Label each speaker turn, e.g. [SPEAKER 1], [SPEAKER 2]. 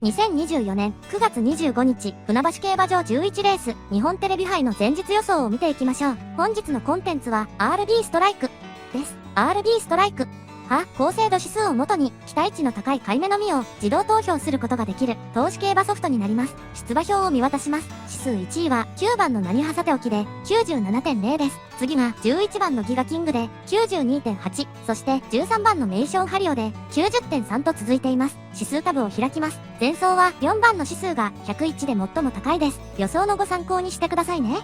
[SPEAKER 1] 2024年9月25日、船橋競馬場11レース、日本テレビ杯の前日予想を見ていきましょう。本日のコンテンツは RB ストライクです。RB ストライク。高精度指数をもとに、期待値の高い買い目のみを自動投票することができる、投資競馬ソフトになります。出馬表を見渡します。指数1位は9番の何はさておきで 97.0 です。次が11番のギガキングで 92.8、そして13番のメイションハリオで 90.3 と続いています。指数タブを開きます。前走は4番の指数が101で最も高いです。予想のご参考にしてくださいね。